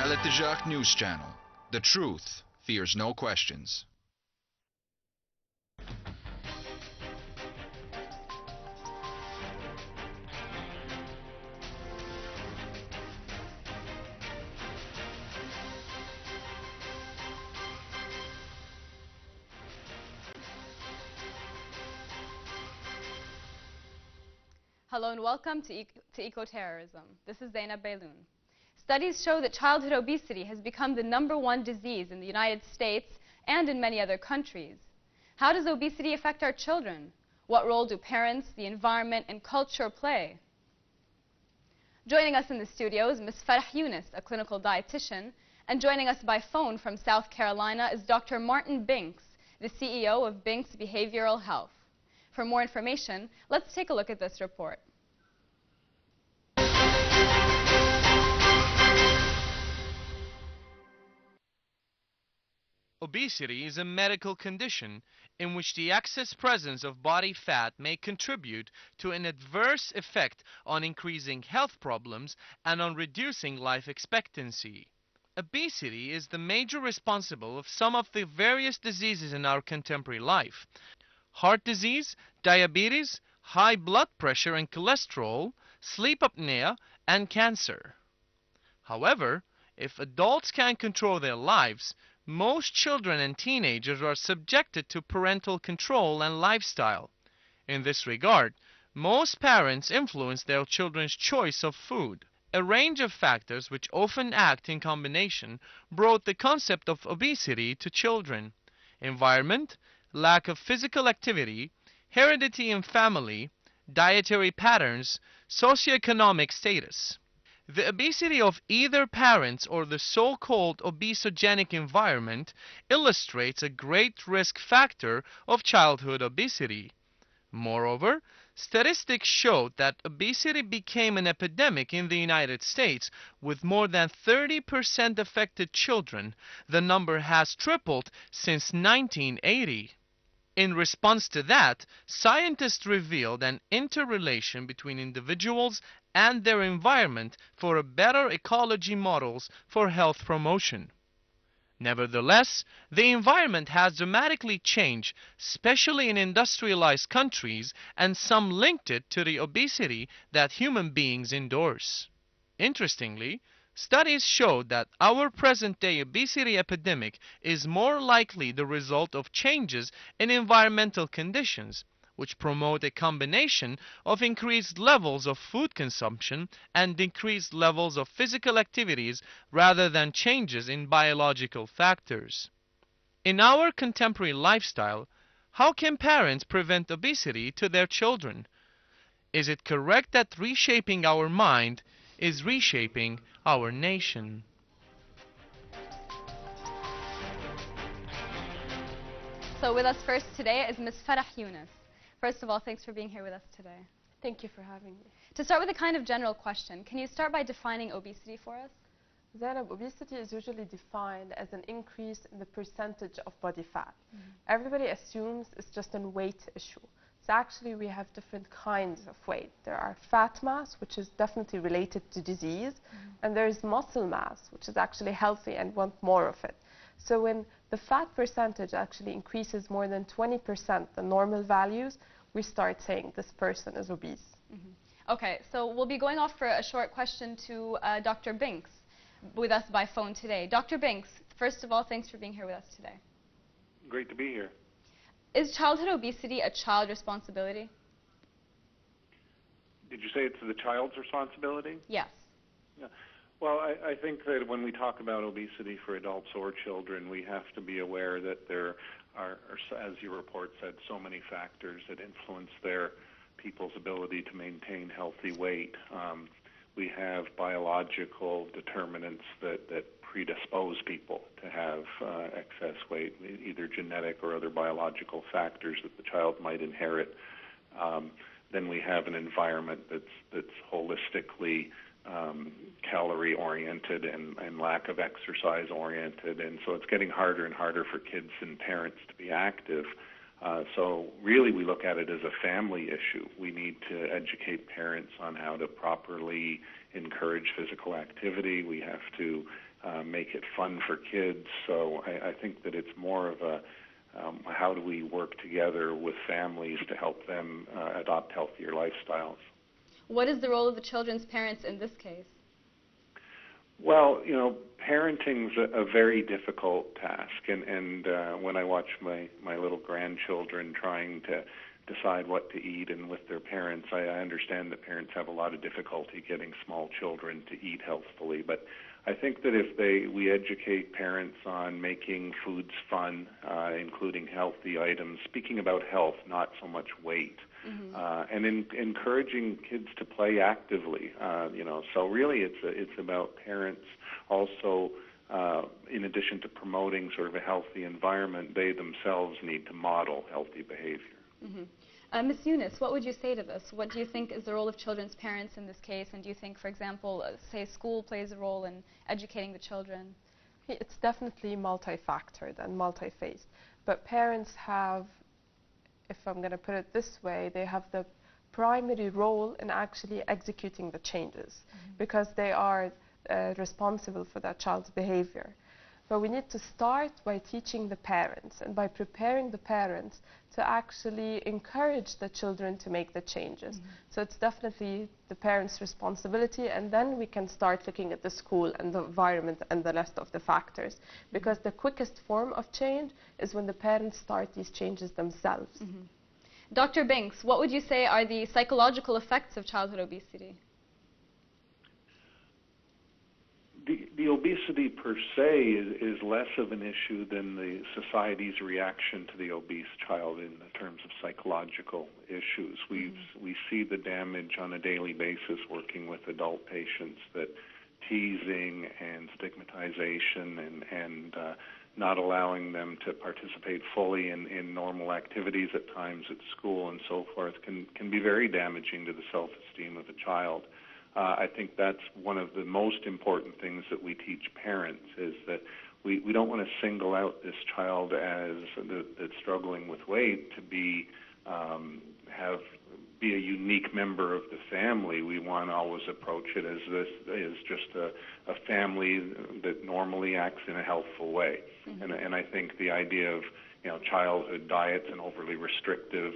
Etejah News Channel. The truth fears no questions. Hello and welcome to Eco-Terrorism. This is Zeinab Bailoun. Studies show that childhood obesity has become the #1 disease in the United States and in many other countries. How does obesity affect our children? What role do parents, the environment, and culture play? Joining us in the studio is Ms. Farah Yunus, a clinical dietitian, and joining us by phone from South Carolina is Dr. Martin Binks, the CEO of Binks Behavioral Health. For more information, let's take a look at this report. Obesity is a medical condition in which the excess presence of body fat may contribute to an adverse effect on increasing health problems and on reducing life expectancy. Obesity is the major responsible of some of the various diseases in our contemporary life: heart disease, diabetes, high blood pressure and cholesterol, sleep apnea, and cancer. However, if adults can control their lives, most children and teenagers are subjected to parental control and lifestyle. In this regard, most parents influence their children's choice of food. A range of factors which often act in combination brought the concept of obesity to children: environment, lack of physical activity, heredity in family, dietary patterns, socioeconomic status. The obesity of either parents or the so-called obesogenic environment illustrates a great risk factor of childhood obesity. Moreover, statistics showed that obesity became an epidemic in the United States with more than 30% affected children. The number has tripled since 1980. In response to that, scientists revealed an interrelation between individuals and their environment for a better ecology models for health promotion. Nevertheless, the environment has dramatically changed, especially in industrialized countries, and some linked it to the obesity that human beings endorse. Interestingly, studies showed that our present-day obesity epidemic is more likely the result of changes in environmental conditions, which promote a combination of increased levels of food consumption and increased levels of physical activities rather than changes in biological factors. In our contemporary lifestyle, how can parents prevent obesity to their children? Is it correct that reshaping our mind is reshaping our nation? So with us first today is Ms. Farah Yunus. First of all, thanks for being here with us today. Thank you for having me. To start with a kind of general question, can you start by defining obesity for us? Zeinab, obesity is usually defined as an increase in the percentage of body fat. Everybody assumes it's just a weight issue. So actually we have different kinds of weight. There are fat mass, which is definitely related to disease, and there is muscle mass, which is actually healthy and want more of it. So when the fat percentage actually increases more than 20% the normal values, we start saying this person is obese. Okay, so we'll be going off for a short question to Dr. Binks with us by phone today. Dr. Binks, first of all, thanks for being here with us today. Great to be here. Is childhood obesity a child responsibility? Did you say it's the child's responsibility? Yes. Yeah. Well, I think that when we talk about obesity for adults or children, we have to be aware that there are, as your report said, so many factors that influence people's ability to maintain healthy weight. We have biological determinants that predispose people to have excess weight, either genetic or other biological factors that the child might inherit. Then we have an environment that's holistically calorie-oriented and lack of exercise-oriented, and so it's getting harder and harder for kids and parents to be active. So really we look at it as a family issue. We need to educate parents on how to properly encourage physical activity. We have to make it fun for kids. So I think that it's more of a how do we work together with families to help them adopt healthier lifestyles. What is the role of the children's parents in this case? Well, you know, parenting's a very difficult task, and when I watch my little grandchildren trying to decide what to eat and with their parents, I understand that parents have a lot of difficulty getting small children to eat healthfully, but I think that if we educate parents on making foods fun, including healthy items, speaking about health, not so much weight, and encouraging kids to play actively, you know. So really, it's about parents also, in addition to promoting sort of a healthy environment, they themselves need to model healthy behavior. Ms. Eunice, what would you say to this? What do you think is the role of children's parents in this case? And do you think, for example, say school plays a role in educating the children? It's definitely multifactored and multi-phased. But parents have, if I'm going to put it this way, they have the primary role in actually executing the changes because they are responsible for that child's behavior. But we need to start by teaching the parents and by preparing the parents to actually encourage the children to make the changes. So it's definitely the parents' responsibility, and then we can start looking at the school and the environment and the rest of the factors. Because the quickest form of change is when the parents start these changes themselves. Dr. Binks, what would you say are the psychological effects of childhood obesity? The obesity per se is less of an issue than the society's reaction to the obese child in terms of psychological issues. We see the damage on a daily basis working with adult patients, that teasing and stigmatization and not allowing them to participate fully in normal activities at times at school and so forth can be very damaging to the self-esteem of a child. I think that's one of the most important things that we teach parents, is that we don't want to single out this child that's struggling with weight to be a unique member of the family. We want to always approach it as just a family that normally acts in a healthful way. And I think the idea of childhood diets and overly restrictive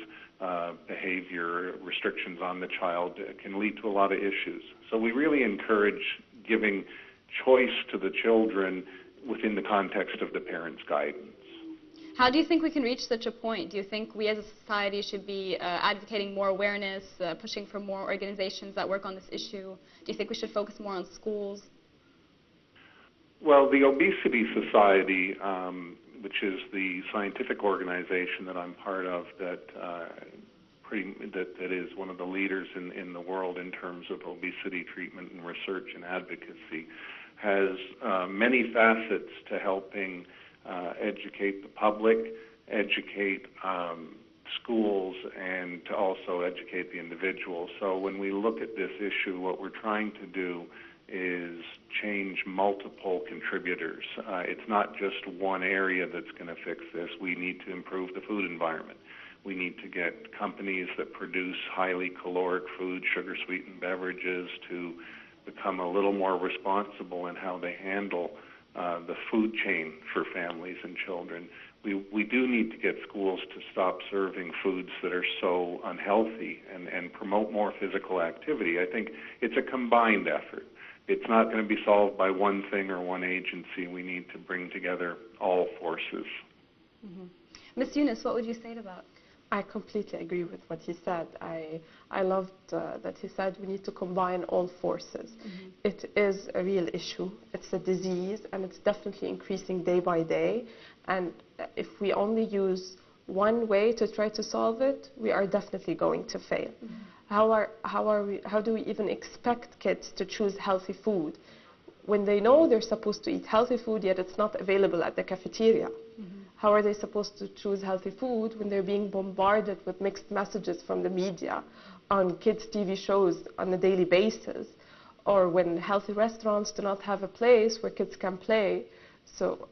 behavior restrictions on the child can lead to a lot of issues. So we really encourage giving choice to the children within the context of the parents' guidance. How do you think we can reach such a point? Do you think we as a society should be advocating more awareness, pushing for more organizations that work on this issue? Do you think we should focus more on schools? Well, the Obesity Society, which is the scientific organization that I'm part of, that is one of the leaders in the world in terms of obesity treatment and research and advocacy, has many facets to helping educate the public, educate schools, and to also educate the individual. So when we look at this issue, what we're trying to do is change multiple contributors. It's not just one area that's going to fix this. We need to improve the food environment. We need to get companies that produce highly caloric food, sugar-sweetened beverages, to become a little more responsible in how they handle the food chain for families and children. We do need to get schools to stop serving foods that are so unhealthy and promote more physical activity. I think it's a combined effort. It's not going to be solved by one thing or one agency. We need to bring together all forces. Ms. Eunice, what would you say to that? I completely agree with what he said. I loved that he said we need to combine all forces. It is a real issue. It's a disease, and it's definitely increasing day by day. And if we only use one way to try to solve it, we are definitely going to fail. How do we even expect kids to choose healthy food when they know they're supposed to eat healthy food, yet it's not available at the cafeteria? How are they supposed to choose healthy food when they're being bombarded with mixed messages from the media on kids' TV shows on a daily basis, or when healthy restaurants do not have a place where kids can play? So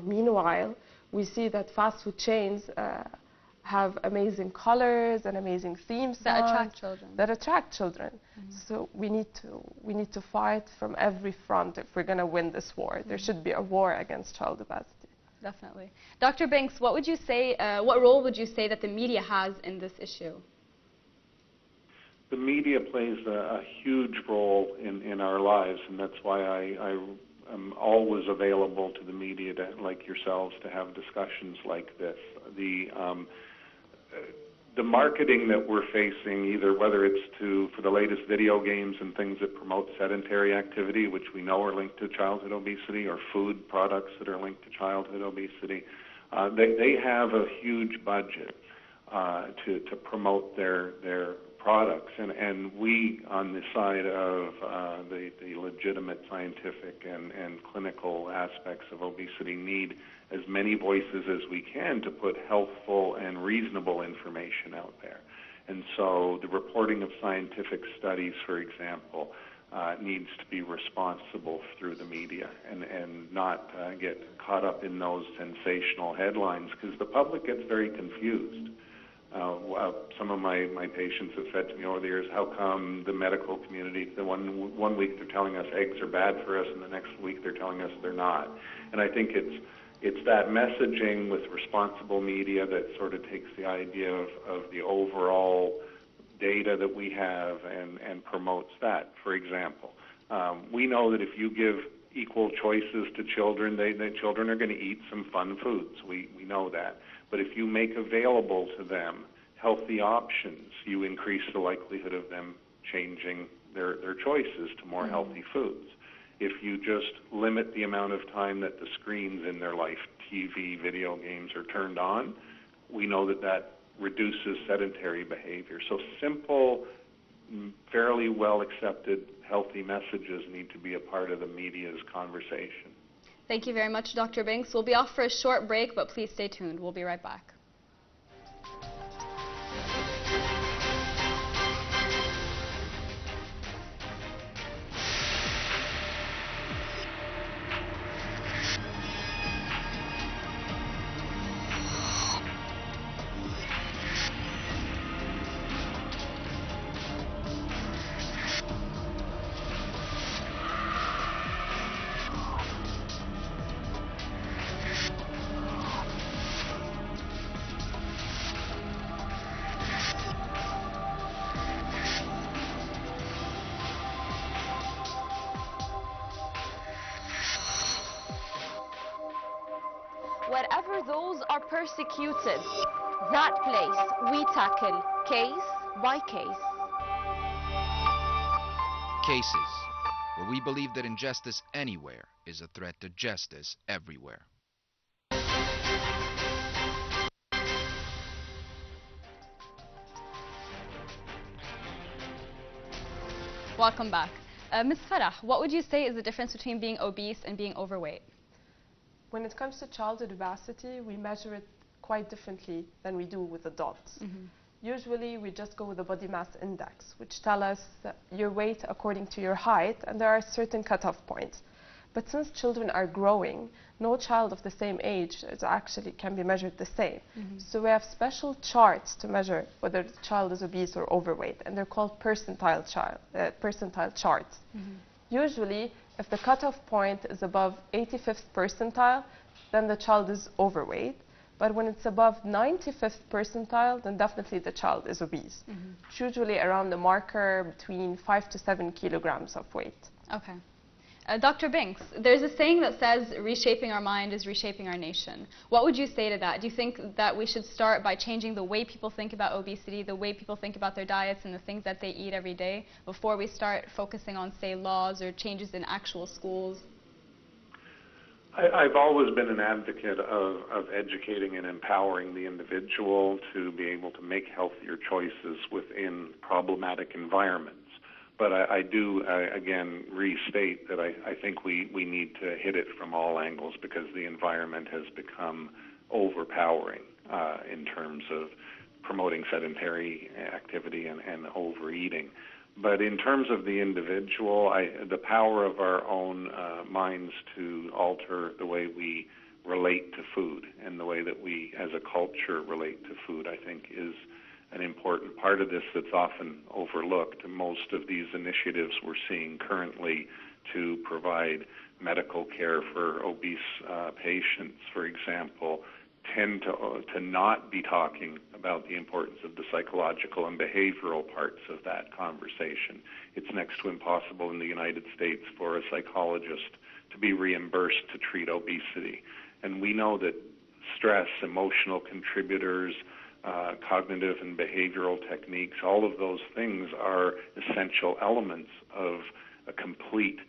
meanwhile, we see that fast food chains have amazing colors and amazing themes That attract children. that attract children. So we need to fight from every front if we're going to win this war. There should be a war against child obesity. Definitely. Dr. Banks, what would you say, what role would you say that the media has in this issue? The media plays a huge role in our lives, and that's why I am always available to the media, like yourselves, to have discussions like this. The marketing that we're facing, either whether it's for the latest video games and things that promote sedentary activity, which we know are linked to childhood obesity, or food products that are linked to childhood obesity, they have a huge budget to promote their products, and we, on the side of the legitimate scientific and clinical aspects of obesity, need as many voices as we can to put healthful and reasonable information out there. And so the reporting of scientific studies, for example, needs to be responsible through the media and not get caught up in those sensational headlines, because the public gets very confused. Some of my patients have said to me over the years, how come the medical community, one week they're telling us eggs are bad for us, and the next week they're telling us they're not? And I think it's that messaging with responsible media that sort of takes the idea of the overall data that we have and promotes that. For example, we know that if you give equal choices to children, the children are going to eat some fun foods. We know that. But if you make available to them healthy options, you increase the likelihood of them changing their choices to more healthy foods. If you just limit the amount of time that the screens in their life, TV, video games, are turned on, we know that reduces sedentary behavior. So simple, fairly well accepted, healthy messages need to be a part of the media's conversation. Thank you very much, Dr. Banks. We'll be off for a short break, but please stay tuned. We'll be right back. Wherever those are persecuted, that place we tackle case by case. Cases, where we believe that injustice anywhere is a threat to justice everywhere. Welcome back. Ms. Farah, what would you say is the difference between being obese and being overweight? When it comes to childhood obesity, we measure it quite differently than we do with adults. Usually, we just go with the body mass index, which tells us your weight according to your height, and there are certain cutoff points. But since children are growing, no child of the same age actually can be measured the same. So we have special charts to measure whether the child is obese or overweight, and they're called percentile charts. Usually, if the cutoff point is above 85th percentile, then the child is overweight. But when it's above 95th percentile, then definitely the child is obese. It's usually around the marker between 5 to 7 kilograms of weight. Okay. Dr. Banks, there's a saying that says reshaping our mind is reshaping our nation. What would you say to that? Do you think that we should start by changing the way people think about obesity, the way people think about their diets and the things that they eat every day, before we start focusing on, say, laws or changes in actual schools? I've always been an advocate of educating and empowering the individual to be able to make healthier choices within problematic environments. But I do, again, restate that I think we need to hit it from all angles, because the environment has become overpowering in terms of promoting sedentary activity and overeating. But in terms of the individual, the power of our own minds to alter the way we relate to food and the way that we as a culture relate to food, I think, is an important part of this that's often overlooked. And most of these initiatives we're seeing currently to provide medical care for obese patients, for example, tend to not be talking about the importance of the psychological and behavioral parts of that conversation. It's next to impossible in the United States for a psychologist to be reimbursed to treat obesity. And we know that stress, emotional contributors, cognitive and behavioral techniques, all of those things are essential elements of a complete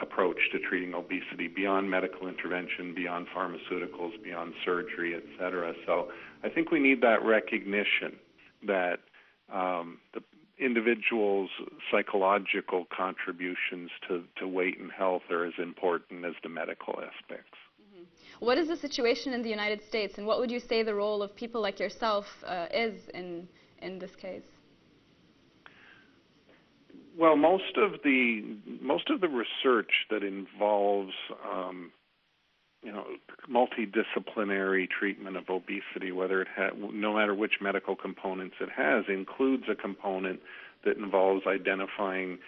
approach to treating obesity beyond medical intervention, beyond pharmaceuticals, beyond surgery, et cetera. So I think we need that recognition that the individual's psychological contributions to weight and health are as important as the medical aspects. What is the situation in the United States, and what would you say the role of people like yourself is in this case? Well, most of the research that involves multidisciplinary treatment of obesity, no matter which medical components it has, includes a component that involves identifying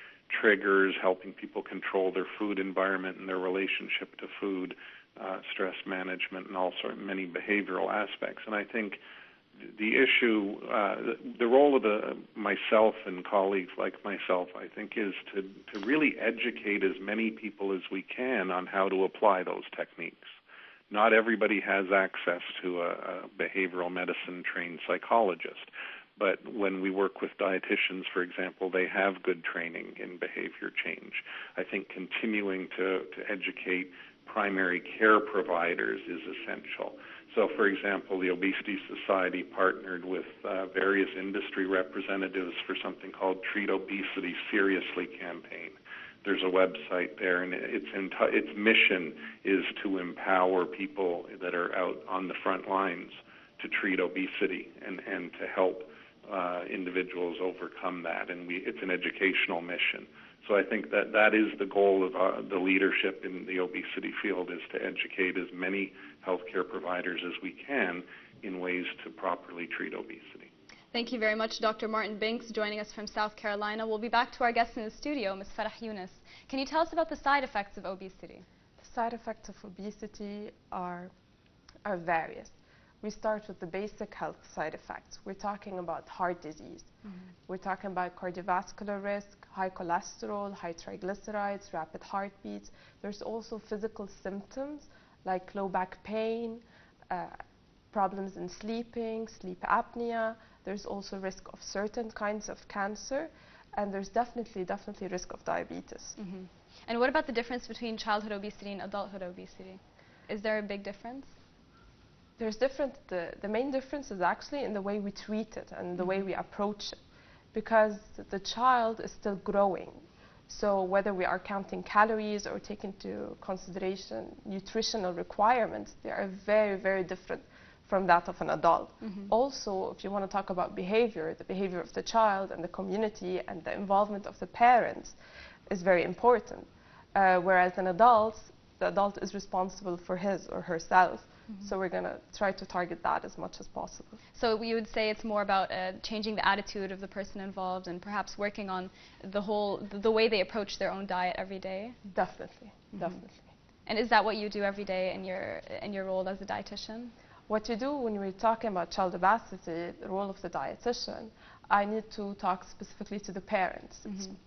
triggers, helping people control their food environment and their relationship to food, stress management, and also many behavioral aspects. And I think the issue, the role of myself and colleagues like myself, I think, is to really educate as many people as we can on how to apply those techniques. Not everybody has access to a behavioral medicine trained psychologist, but when we work with dietitians, for example, they have good training in behavior change. I think continuing to educate primary care providers is essential. So, for example, the Obesity Society partnered with various industry representatives for something called Treat Obesity Seriously campaign. There's a website there, and its mission is to empower people that are out on the front lines to treat obesity and to help individuals overcome that. And it's an educational mission. So I think that is the goal of the leadership in the obesity field, is to educate as many healthcare providers as we can in ways to properly treat obesity. Thank you very much, Dr. Martin Binks, joining us from South Carolina. We'll be back to our guest in the studio, Ms. Farah Yunus. Can you tell us about the side effects of obesity? The side effects of obesity are various. We start with the basic health side effects. We're talking about heart disease. We're talking about cardiovascular risk, high cholesterol, high triglycerides, rapid heartbeats. There's also physical symptoms like low back pain, problems in sleeping, sleep apnea. There's also risk of certain kinds of cancer, and there's definitely risk of diabetes. And what about the difference between childhood obesity and adulthood obesity? Is there a big difference? There's the main difference is actually in the way we treat it and the way we approach it, because the child is still growing. So whether we are counting calories or taking into consideration nutritional requirements, they are very different from that of an adult. Also, if you want to talk about behavior, the behavior of the child and the community and the involvement of the parents is very important. Whereas an adult, the adult is responsible for his or herself. So we're going to try to target that as much as possible. So we would say it's more about changing the attitude of the person involved and perhaps working on the way they approach their own diet every day? Definitely. And is that what you do every day in your role as a dietitian? What you do when we're talking about child obesity, the role of the dietitian, I need to talk specifically to the parents.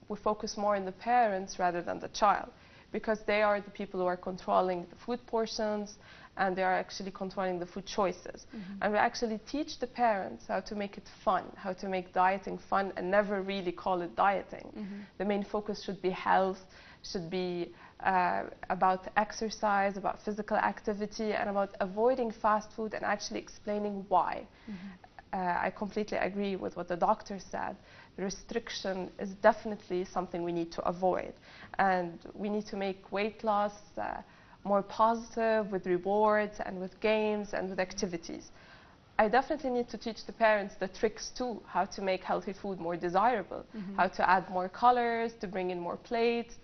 We focus more on the parents rather than the child, because they are the people who are controlling the food portions, and they are actually controlling the food choices. And we actually teach the parents how to make it fun, how to make dieting fun and never really call it dieting. The main focus should be health, should be about exercise, about physical activity, and about avoiding fast food and actually explaining why. I completely agree with what the doctor said. Restriction is definitely something we need to avoid. And we need to make weight loss more positive, with rewards and with games and with activities. I definitely need to teach the parents the tricks too, how to make healthy food more desirable, how to add more colors, to bring in more plates,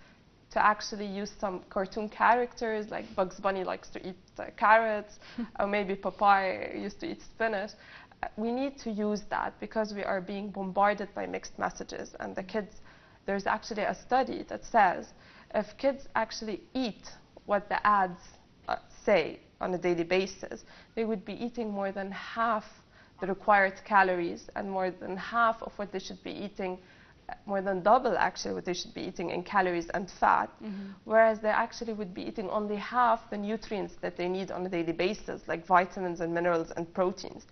to actually use some cartoon characters, like Bugs Bunny likes to eat carrots, or maybe Popeye used to eat spinach. We need to use that because we are being bombarded by mixed messages. And the kids, there's actually a study that says if kids actually eat what the ads say on a daily basis, they would be eating more than half the required calories and more than half of what they should be eating, more than double actually what they should be eating in calories and fat, whereas they actually would be eating only half the nutrients that they need on a daily basis, like vitamins and minerals and proteins.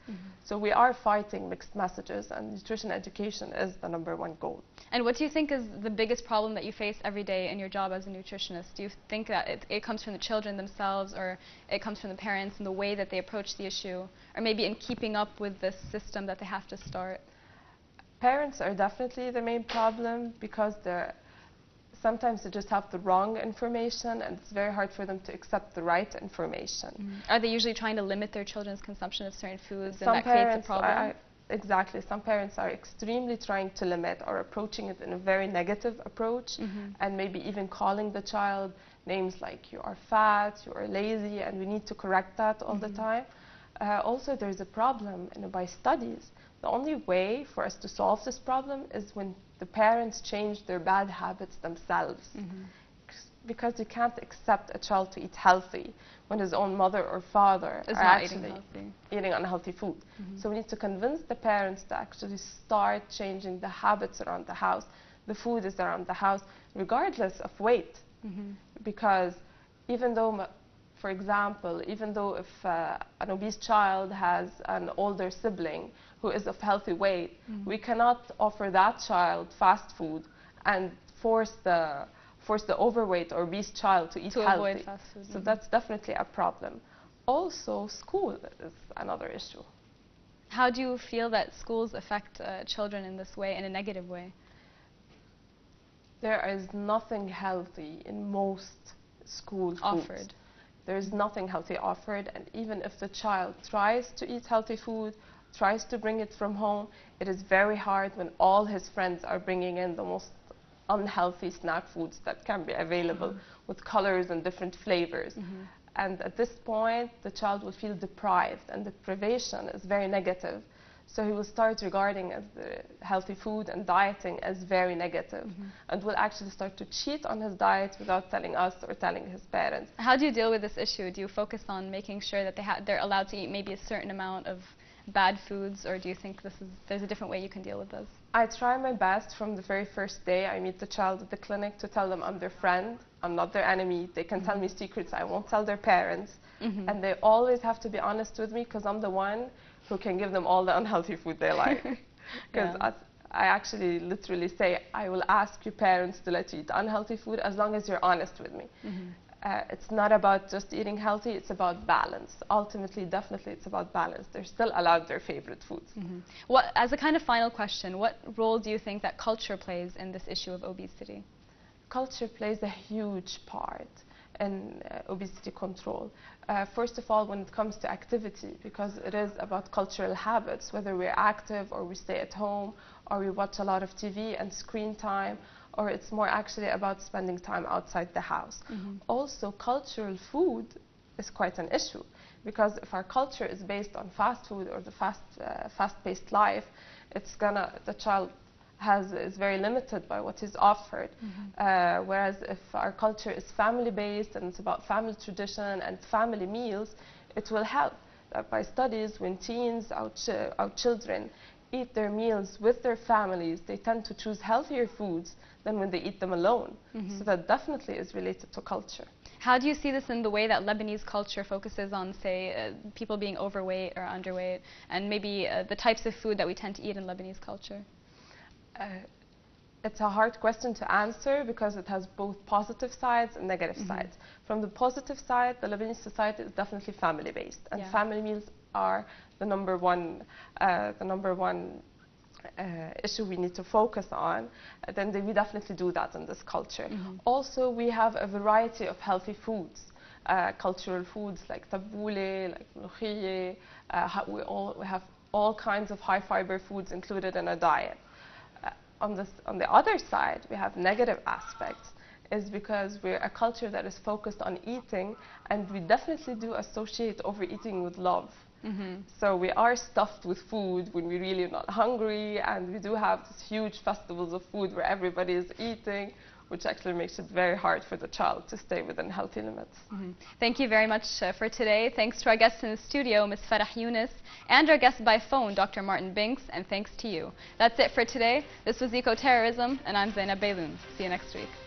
So we are fighting mixed messages, and nutrition education is the #1 goal. And what do you think is the biggest problem that you face every day in your job as a nutritionist? Do you think that it comes from the children themselves, or it comes from the parents and the way that they approach the issue, or maybe in keeping up with this system that they have to start? Parents are definitely the main problem because sometimes they just have the wrong information, and it's very hard for them to accept the right information. Are they usually trying to limit their children's consumption of certain foods, and Some that creates a parents problem? Exactly. Some parents are extremely trying to limit or approaching it in a very negative approach, and maybe even calling the child names like you are fat, you are lazy, and we need to correct that all the time. Also, there's a problem by studies. The only way for us to solve this problem is when the parents change their bad habits themselves. Because you can't accept a child to eat healthy when his own mother or father Is are not actually eating unhealthy food. So we need to convince the parents to actually start changing the habits around the house, the food is around the house, regardless of weight. Because even though, for example, even though if an obese child has an older sibling who is of healthy weight, we cannot offer that child fast food and force the overweight or obese child to eat healthy. Avoid fast food. So that's definitely a problem. Also, school is another issue. How do you feel that schools affect children in this way, in a negative way? There is nothing healthy in most school foods. Offered. There is nothing healthy offered, and even if the child tries to eat healthy food, tries to bring it from home, it is very hard when all his friends are bringing in the most unhealthy snack foods that can be available with colors and different flavors. And at this point, the child will feel deprived, and deprivation is very negative. So he will start regarding as the healthy food and dieting as very negative, and will actually start to cheat on his diet without telling us or telling his parents. How do you deal with this issue? Do you focus on making sure that they're allowed to eat maybe a certain amount of bad foods, or do you think there's a different way you can deal with this? I try my best from the very first day I meet the child at the clinic to tell them I'm their friend, I'm not their enemy. They can tell me secrets I won't tell their parents, and they always have to be honest with me because I'm the one who can give them all the unhealthy food they like. Because I actually literally say, I will ask your parents to let you eat unhealthy food as long as you're honest with me. It's not about just eating healthy, it's about balance. Ultimately, definitely, it's about balance. They're still allowed their favorite foods. As a kind of final question, what role do you think that culture plays in this issue of obesity? Culture plays a huge part in obesity control. First of all, when it comes to activity, because it is about cultural habits, whether we're active or we stay at home or we watch a lot of TV and screen time, or it's more actually about spending time outside the house. Also, cultural food is quite an issue, because if our culture is based on fast food or the fast-paced life, the child is very limited by what is offered. Whereas if our culture is family-based and it's about family tradition and family meals, it will help. By studies, when teens, our children, eat their meals with their families, they tend to choose healthier foods than when they eat them alone. So that definitely is related to culture. How do you see this in the way that Lebanese culture focuses on, say, people being overweight or underweight, and maybe the types of food that we tend to eat in Lebanese culture? It's a hard question to answer because it has both positive sides and negative sides. From the positive side, the Lebanese society is definitely family-based, and family meals are the number one issue we need to focus on. Then we definitely do that in this culture. Also, we have a variety of healthy foods, cultural foods like tabbouleh, like mloukhiyeh. We have all kinds of high-fiber foods included in our diet. On the other side, we have negative aspects is because we're a culture that is focused on eating, and we definitely do associate overeating with love. So we are stuffed with food when we're really not hungry, and we do have these huge festivals of food where everybody is eating, which actually makes it very hard for the child to stay within healthy limits. Thank you very much for today. Thanks to our guests in the studio, Ms. Farah Yunus, and our guest by phone, Dr. Martin Binks, and thanks to you. That's it for today. This was Eco-Terrorism, and I'm Zeinab Bailoun. See you next week.